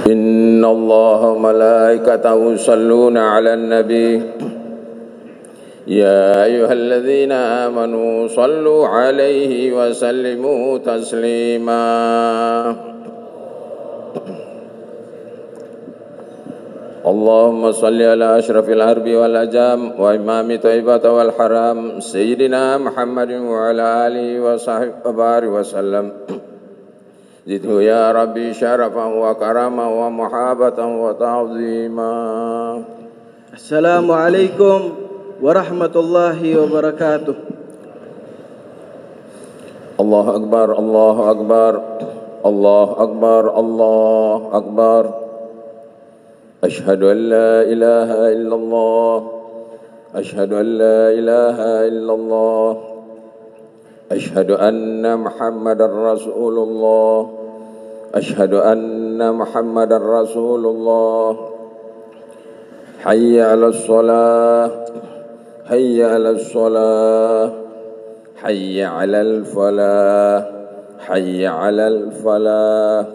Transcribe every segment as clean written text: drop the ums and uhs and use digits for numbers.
إن الله وملائكته يصلون على النبي يا أيها الذين آمنوا صلوا عليه وسلموا تسليما اللهم صل على أشرف العرب والأجام وإمام طيبة والحرام سيدنا محمد وعلى آله وصحبه وسلم زده يا ربي شرفا وكرما ومحابة وتعظيما. السلام عليكم ورحمة الله وبركاته. الله أكبر الله أكبر الله أكبر الله أكبر أشهد أن لا إله إلا الله أشهد أن لا إله إلا الله أشهد أن محمد رسول الله أشهد أن محمد رسول الله حي على الصلاة حي على الصلاة حي على الفلاح حي على الفلاح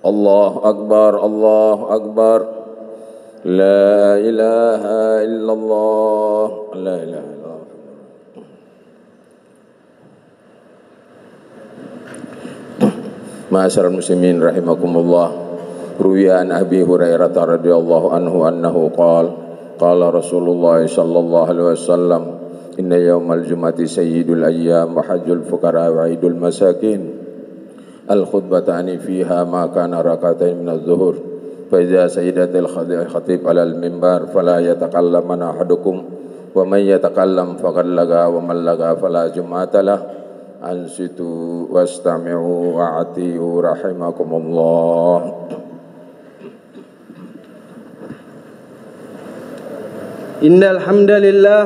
الله أكبر الله أكبر لا إله إلا الله لا إله إلا الله. Ma'asyiral muslimin rahimakumullah. Ruwiya an Abi Hurairah radhiyallahu anhu annahu qala Rasulullah sallallahu alaihi wasallam inna yaumal jum'ati sayyidul ayyam wa hajjul fuqara wa idul masakin al khutbatani fiha ma kana rakatain min adh-dhuhur fa idza sayyidatul khatib ala al minbar fala yatakallamana ahadukum wa man yatakallam faqad laga wa man laga fala jum'ata lah ansitu wastami'u wa'ati'u rahimakumullah. Innal hamdalillah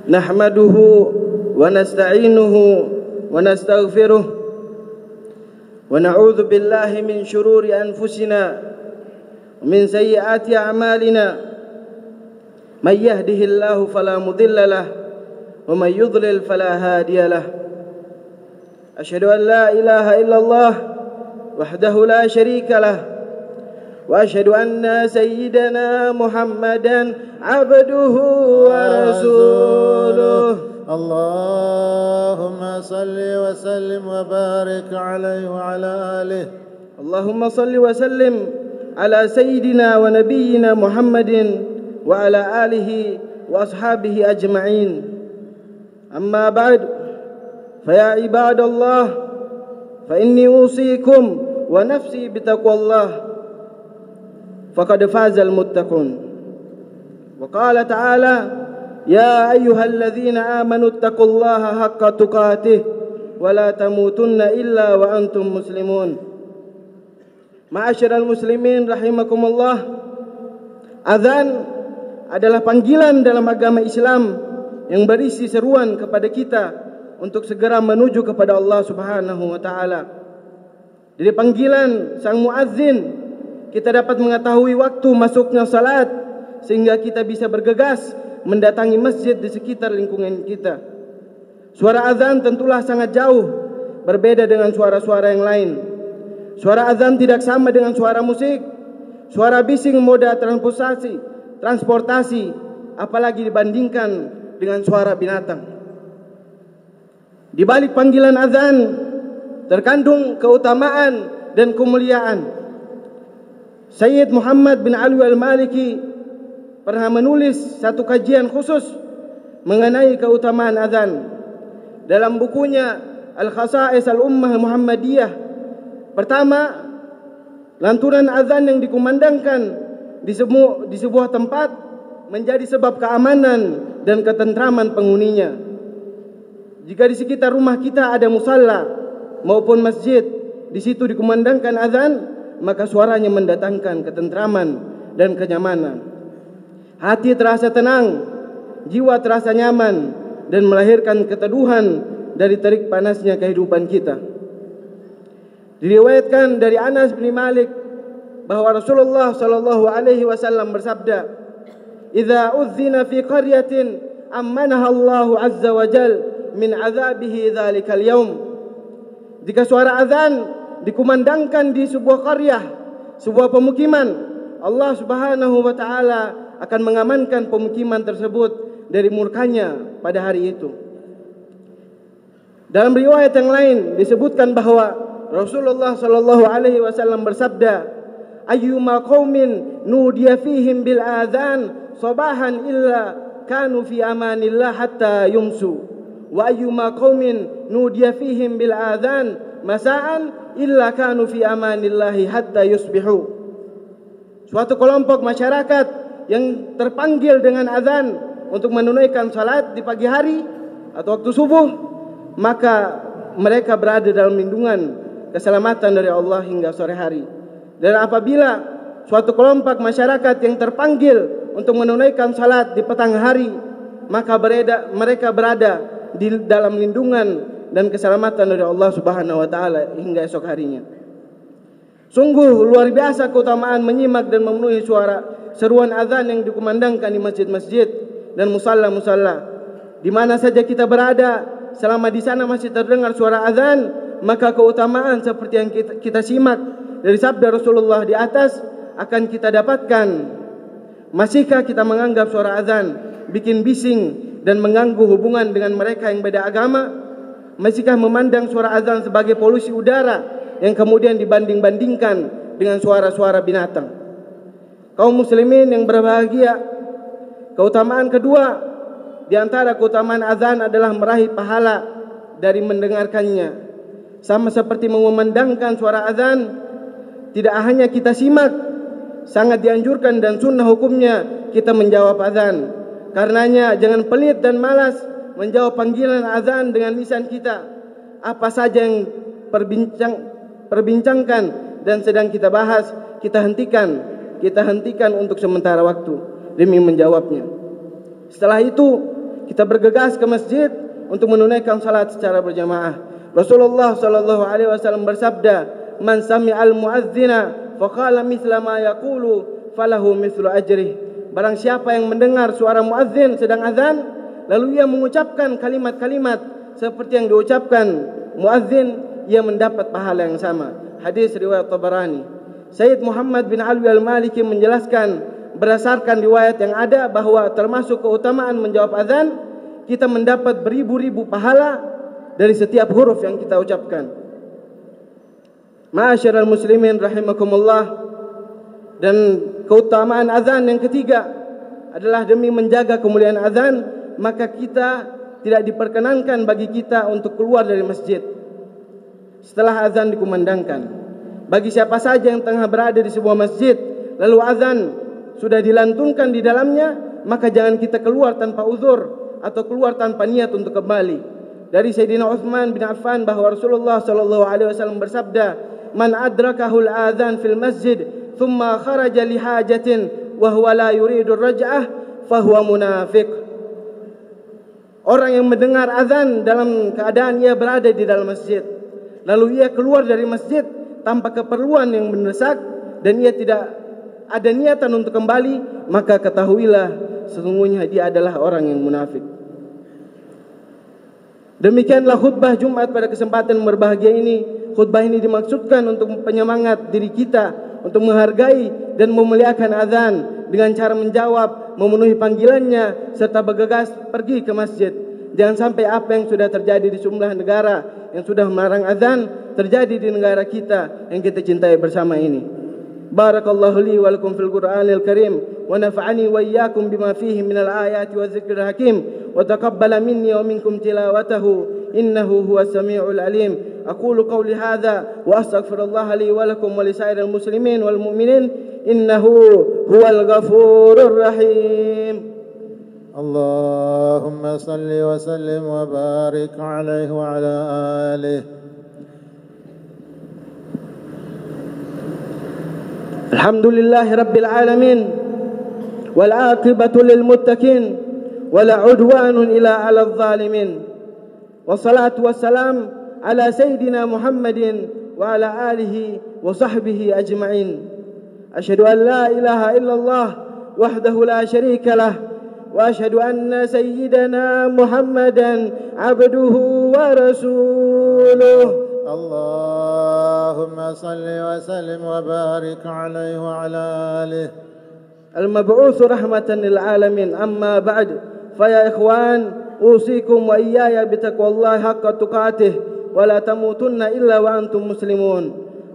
nahmaduhu wa nasta'inuhu wa nastaghfiruh wa na'udzu billahi min shururi anfusina wa min sayyiati a'malina may yahdihillahu fala mudilla lahu ومن يضلل فلا هادي له أشهد أن لا إله إلا الله وحده لا شريك له وأشهد أن سيدنا محمدا عبده ورسوله اللهم صل وسلم وبارك عليه وعلى آله اللهم صل وسلم على سيدنا ونبينا محمد وعلى آله وأصحابه أجمعين. أما بعد فيا عباد الله فإني أوصيكم ونفسي بتقوى الله فقد فاز المتقون. وقال تعالى يا أيها الذين آمنوا اتقوا الله حق تقاته ولا تموتن إلا وأنتم مسلمون. Ma'asyiral muslimin rahimakumullah, azan adalah panggilan dalam agama Islam yang berisi seruan kepada kita untuk segera menuju kepada Allah Subhanahu wa taala. Dari panggilan sang muazzin kita dapat mengetahui waktu masuknya salat sehingga kita bisa bergegas mendatangi masjid di sekitar lingkungan kita. Suara azan tentulah sangat jauh berbeda dengan suara-suara yang lain. Suara azan tidak sama dengan suara musik, suara bising moda transportasi, apalagi dibandingkan dengan suara binatang. Di balik panggilan azan terkandung keutamaan dan kemuliaan. Sayyid Muhammad bin Ali al-Maliki pernah menulis satu kajian khusus mengenai keutamaan azan. Dalam bukunya Al-Khasa'is Al-Ummah Muhammadiyah, pertama, lantunan azan yang dikumandangkan di sebuah tempat menjadi sebab keamanan dan ketentraman penghuninya. Jika di sekitar rumah kita ada musalla maupun masjid, di situ dikumandangkan azan, maka suaranya mendatangkan ketentraman dan kenyamanan. Hati terasa tenang, jiwa terasa nyaman dan melahirkan keteduhan dari terik panasnya kehidupan kita. Diriwayatkan dari Anas bin Malik bahwa Rasulullah sallallahu alaihi wasallam bersabda, "Idza uzzina fi qaryatin ammanaha Allahu azza wa jal min azabihi dzalikal yaum." Jika suara azan dikumandangkan di sebuah qaryah, sebuah pemukiman, Allah Subhanahu wa taala akan mengamankan pemukiman tersebut dari murkanya pada hari itu. Dalam riwayat yang lain disebutkan bahwa Rasulullah sallallahu alaihi wasallam bersabda, "Ayyuma qaumin nudiya fihim bil adzan sabahan illa kanu fi amanillah hatta yumsu, wa ayyuma qaumin nudiya fihim bil adzan masaan illa kanu fi amanillahi hatta yusbihu." Suatu kelompok masyarakat yang terpanggil dengan azan untuk menunaikan salat di pagi hari atau waktu subuh, maka mereka berada dalam lindungan keselamatan dari Allah hingga sore hari. Dan apabila suatu kelompok masyarakat yang terpanggil untuk menunaikan salat di petang hari, maka mereka berada di dalam lindungan dan keselamatan dari Allah Subhanahu wa taala hingga esok harinya. Sungguh luar biasa keutamaan menyimak dan memenuhi suara seruan azan yang dikumandangkan di masjid-masjid dan musalla-musalla. Di mana saja kita berada, selama di sana masih terdengar suara azan, maka keutamaan seperti yang kita simak dari sabda Rasulullah di atas akan kita dapatkan. Masihkah kita menganggap suara azan bikin bising dan mengganggu hubungan dengan mereka yang beda agama? Masihkah memandang suara azan sebagai polusi udara yang kemudian dibanding-bandingkan dengan suara-suara binatang? Kaum muslimin yang berbahagia, keutamaan kedua di antara keutamaan azan adalah meraih pahala dari mendengarkannya. Sama seperti mengumandangkan suara azan, tidak hanya kita simak, sangat dianjurkan dan sunnah hukumnya kita menjawab azan. Karenanya jangan pelit dan malas menjawab panggilan azan dengan lisan kita. Apa saja yang perbincangkan dan sedang kita bahas, kita hentikan untuk sementara waktu demi menjawabnya. Setelah itu kita bergegas ke masjid untuk menunaikan salat secara berjamaah. Rasulullah sallallahu alaihi wasallam bersabda, "Man sami'al muadzina faqala mithla ma yaqulu falahu mithlu ajrih." Barang siapa yang mendengar suara muadzin sedang azan, lalu ia mengucapkan kalimat-kalimat seperti yang diucapkan muadzin, ia mendapat pahala yang sama. Hadis riwayat Tabarani. Sayyid Muhammad bin Alwi al-Maliki menjelaskan, berdasarkan riwayat yang ada bahwa termasuk keutamaan menjawab azan, kita mendapat beribu-ribu pahala dari setiap huruf yang kita ucapkan. Ma'asyiral muslimin rahimakumullah. Dan keutamaan azan yang ketiga adalah demi menjaga kemuliaan azan, maka kita tidak diperkenankan bagi kita untuk keluar dari masjid setelah azan dikumandangkan. Bagi siapa saja yang tengah berada di sebuah masjid lalu azan sudah dilantunkan di dalamnya, maka jangan kita keluar tanpa uzur atau keluar tanpa niat untuk kembali. Dari Sayyidina Utsman bin Affan bahwa Rasulullah sallallahu alaihi wasallam bersabda, "Man adrakahul adzan fil masjid thumma kharaja li hajatin wa huwa la yuridu raj'ah fahuwa munafiq." Orang yang mendengar azan dalam keadaan ia berada di dalam masjid, lalu ia keluar dari masjid tanpa keperluan yang mendesak dan ia tidak ada niatan untuk kembali, maka ketahuilah sesungguhnya dia adalah orang yang munafik. Demikianlah khutbah Jumat pada kesempatan berbahagia ini. Khutbah ini dimaksudkan untuk penyemangat diri kita untuk menghargai dan memuliakan azan dengan cara menjawab, memenuhi panggilannya serta bergegas pergi ke masjid. Jangan sampai apa yang sudah terjadi di sejumlah negara yang sudah melarang azan terjadi di negara kita yang kita cintai bersama ini. Barakallahu li wa lakum fil Qur'anil Karim wa nafa'ani wa iyyakum bima fihi minal ayati wa dzikril hakim wa taqabbala minni wa minkum tilawatahu innahu huwas samiul alim. Aqulu qawli hadza wa astaghfirullaha li wa lakum wa lisairil muslimin wal mu'minin innahu huwal ghafurur rahim. اللهم صل وسلم وبارك عليه وعلى آله. الحمد لله رب العالمين والعاقبة للمتقين ولا عدوان إلا على الظالمين والصلاة والسلام على سيدنا محمد وعلى آله وصحبه أجمعين. أشهد أن لا إله إلا الله وحده لا شريك له وأشهد أن سيدنا محمدا عبده ورسوله. الله اللهم صل وسلم وبارك عليه وعلى آله المبعوث رحمة للعالمين. أما بعد، فيا إخوان، أوصيكم وإياي بتقوى الله حق تقاته ولا تموتن إلا وأنتم مسلمون.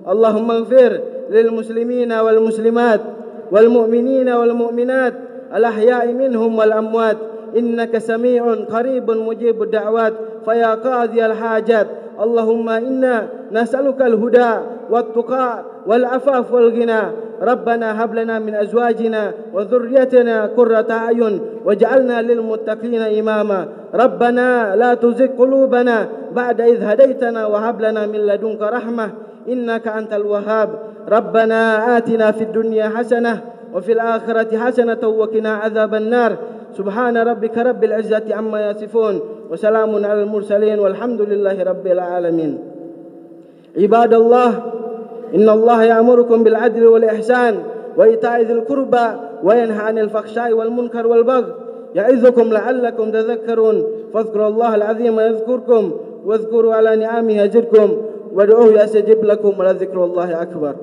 اللهم اغفر للمسلمين والمسلمات والمؤمنين والمؤمنات الأحياء منهم والأموات، إنك سميع قريب مجيب الدعوات. فيا قاضي الحاجات، اللهم إنا نسألك الهدى والتقى والعفاف والغنى. ربنا هب لنا من أزواجنا وذريتنا قرة أعين واجعلنا للمتقين إماما. ربنا لا تزغ قلوبنا بعد إذ هديتنا وهب لنا من لدنك رحمة إنك أنت الوهاب. ربنا آتنا في الدنيا حسنة وفي الآخرة حسنة وقنا عذاب النار. سبحان ربك رب العزة عما يصفون وسلام على المرسلين والحمد لله رب العالمين. عباد الله، إن الله يأمركم بالعدل والإحسان وإيتاء ذي القربى وينهى عن الفحشاء والمنكر والبغي يعظكم لعلكم تذكرون. فاذكروا الله العظيم يذكركم واذكروا على نعمه يزدكم وادعوه يستجب لكم ولذكر الله أكبر.